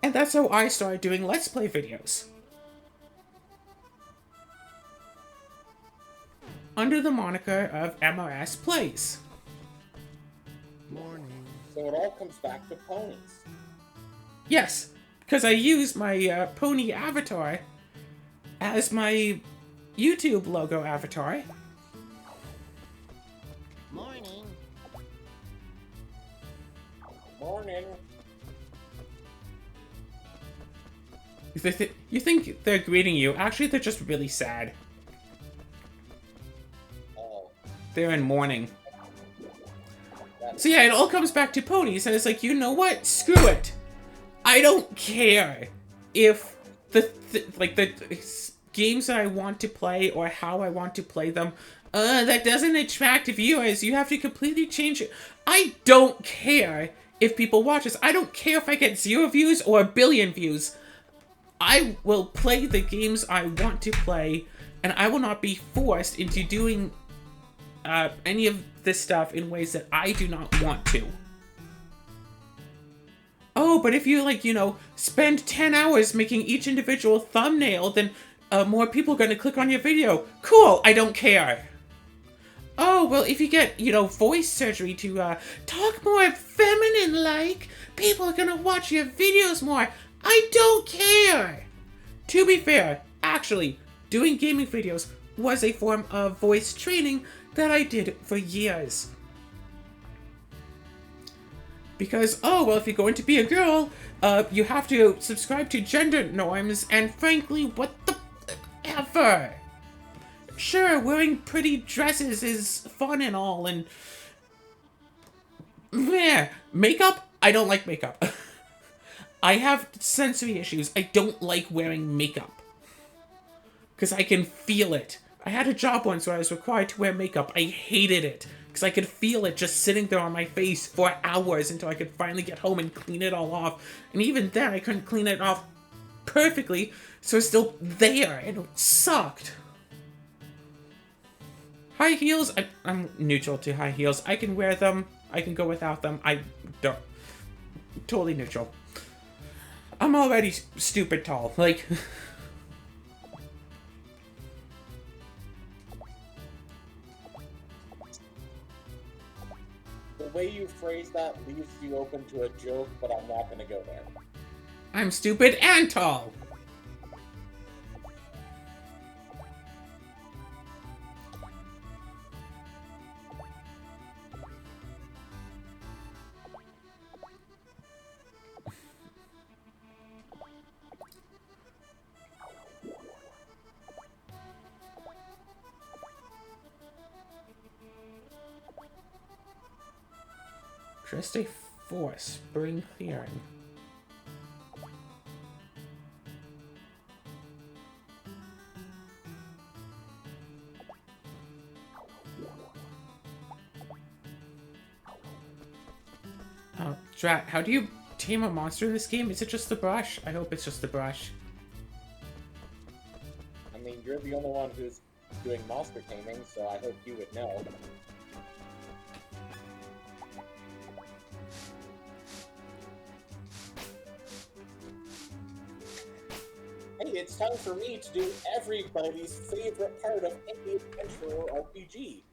And that's how I started doing Let's Play videos. Under the moniker of MRS Plays.
Morning.
So it all comes back to Ponies.
Yes, because I use my pony avatar as my YouTube logo avatar.
Morning.
Morning.
You think they're greeting you. Actually, they're just really sad.
Oh,
They're in mourning.
that's
So yeah, it all comes back to ponies, and it's like, you know what? Screw it. I don't care if the games that I want to play or how I want to play them, that doesn't attract viewers. You have to completely change it. I don't care if people watch this. I don't care if I get 0 views or 1 billion views. I will play the games I want to play, and I will not be forced into doing any of this stuff in ways that I do not want to. Oh, but if you, like, you know, spend 10 hours making each individual thumbnail, then more people are going to click on your video. Cool, I don't care. Oh, well, if you get, you know, voice surgery to talk more feminine-like, people are going to watch your videos more. I don't care. To be fair, actually, doing gaming videos was a form of voice training that I did for years. Because, oh, well, if you're going to be a girl, you have to subscribe to gender norms, and frankly, what the ever? Sure, wearing pretty dresses is fun and all, and meh, makeup? I don't like makeup. I have sensory issues. I don't like wearing makeup. Because I can feel it. I had a job once where I was required to wear makeup. I hated it. Because I could feel it just sitting there on my face for hours until I could finally get home and clean it all off. And even then, I couldn't clean it off perfectly, so it's still there, and it sucked. High heels, I'm neutral to high heels. I can wear them. I can go without them. I don't. Totally neutral. I'm already stupid tall. Like...
the way you phrase that leaves you open to a joke, but I'm not gonna go there.
I'm stupid and tall. Just a force, spring clearing. Oh, Drat, how do you tame a monster in this game? Is it just the brush? I hope it's just the brush.
I mean, you're the only one who's doing monster taming, so I hope you would know. Hey, it's time for me to do everybody's favorite part of any adventure or RPG.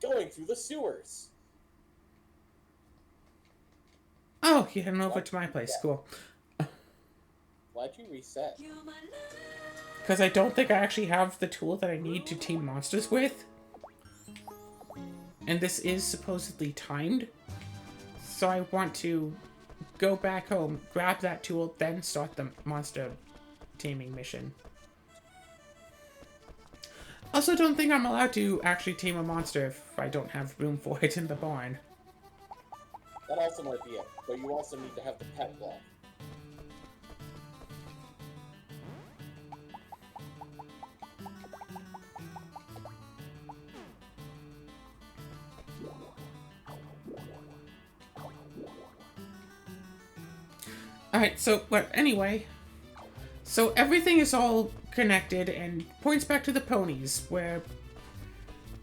Going through the sewers.
Oh, you heading over to my place. Cool.
Why'd you reset?
Because I don't think I actually have the tool that I need to tame monsters with. And this is supposedly timed. So I want to go back home, grab that tool, then start the monster taming mission. Also, don't think I'm allowed to actually tame a monster if I don't have room for it in the barn.
That also might be it, but you also need to have the pet block.
Alright, so, well, anyway. So everything is all connected and points back to the ponies, where,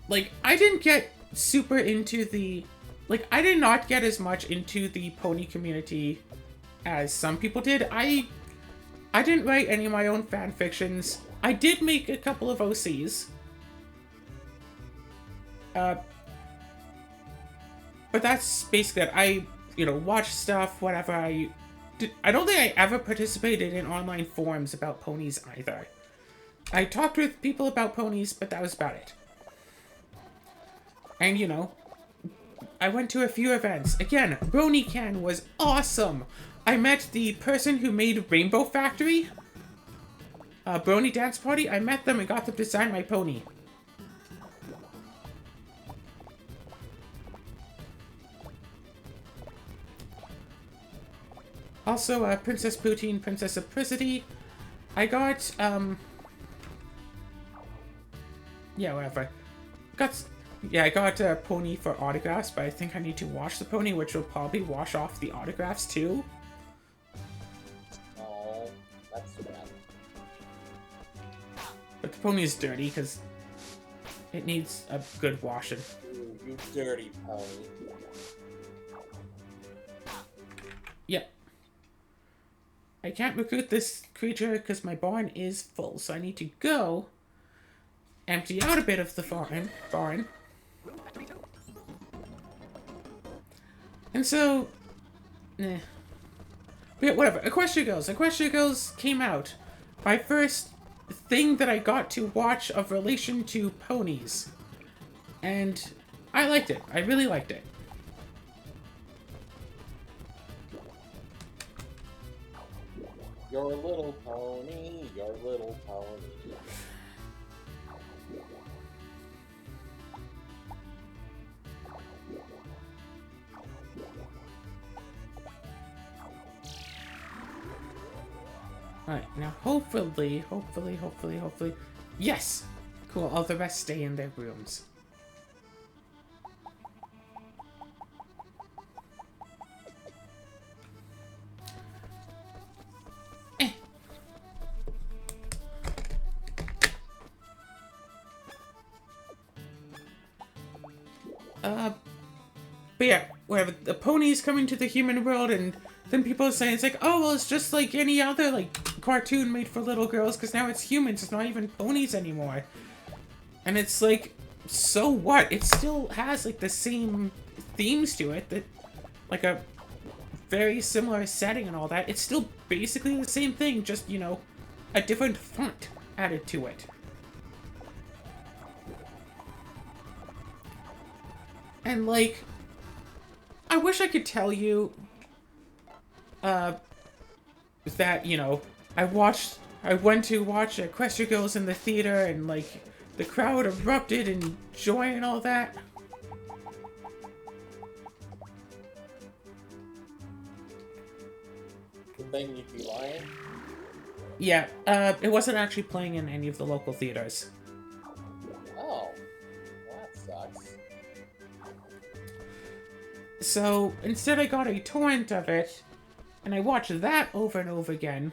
like, I didn't get super into the, like, I did not get as much into the pony community as some people did. I didn't write any of my own fan fictions. I did make a couple of OCs. But that's basically it. I, you know, watch stuff, whatever. I don't think I ever participated in online forums about ponies either. I talked with people about ponies, but that was about it. And, you know, I went to a few events. Again, BronyCon was awesome! I met the person who made Rainbow Factory. Brony Dance Party. I met them and got them to sign my pony. Also, Princess Poutine, Princess Apricity. I got, yeah, whatever. I got a pony for autographs, but I think I need to wash the pony, which will probably wash off the autographs too.
Oh, that's too bad.
But the pony is dirty because it needs a good washing.
Ooh, you dirty pony.
Yep. I can't recruit this creature because my barn is full, so I need to go empty out a bit of the barn. And so, But yeah, whatever. Equestria Girls. Equestria Girls came out. My first thing that I got to watch of relation to ponies. And I liked it. I really liked it.
Your little pony, your little pony.
Alright, now hopefully... Yes! Cool, all the rest stay in their rooms. But yeah, whatever, the ponies come into the human world, and then people are saying, it's like, oh, well, it's just like any other, like, cartoon made for little girls, because now it's humans, it's not even ponies anymore. And it's like, so what? It still has, like, the same themes to it, that, like, a very similar setting and all that. It's still basically the same thing, just, you know, a different font added to it. And, like, I wish I could tell you, that, you know, I went to watch Equestria Girls in the theater, and, like, the crowd erupted in joy and all that.
Then you'd be lying?
Yeah, it wasn't actually playing in any of the local theaters.
Oh, that sucks.
So, instead I got a torrent of it, and I watched that over and over again,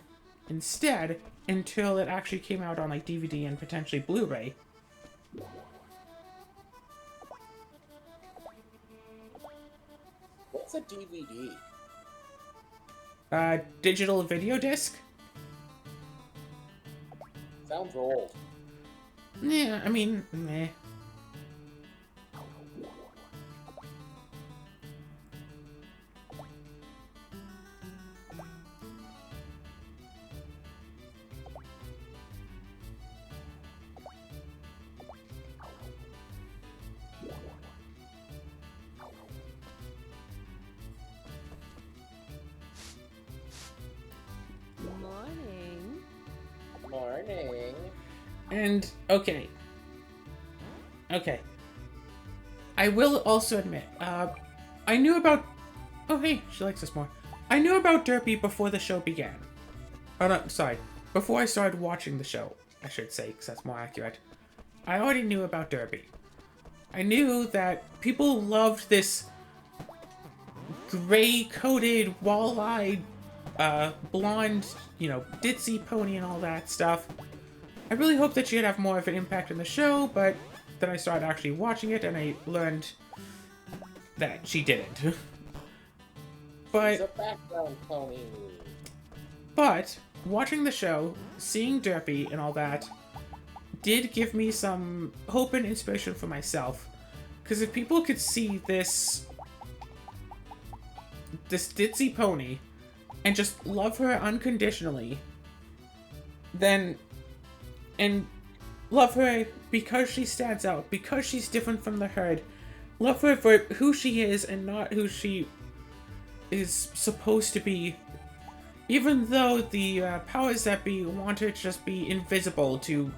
instead, until it actually came out on, like, DVD and potentially Blu-ray.
What's a DVD?
Digital video disc?
Sounds old.
Yeah, I mean, meh.
Morning.
And, okay. I will also admit, I knew about... Oh, hey, she likes us more. I knew about Derpy before the show began. Oh, no, sorry. Before I started watching the show, I should say, because that's more accurate. I already knew about Derpy. I knew that people loved this gray-coated, wall-eyed, blonde, you know, ditzy pony and all that stuff. I really hoped that she'd have more of an impact on the show, but then I started actually watching it and I learned that she didn't.
She's a background pony.
But watching the show, seeing Derpy and all that, did give me some hope and inspiration for myself. Because if people could see this ditzy pony and just love her unconditionally, then, and love her because she stands out, because she's different from the herd, love her for who she is and not who she is supposed to be, even though the powers that be want her to just be invisible, to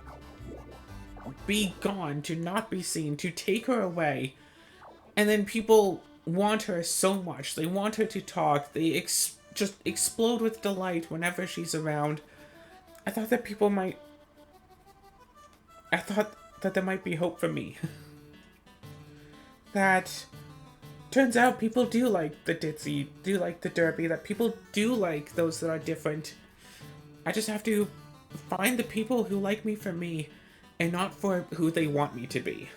be gone, to not be seen, to take her away. And then people want her so much. They want her to talk. They just explode with delight whenever she's around. I thought that people might... I thought that there might be hope for me. That... Turns out people do like the ditzy, do like the derpy, that people do like those that are different. I just have to find the people who like me for me, and not for who they want me to be.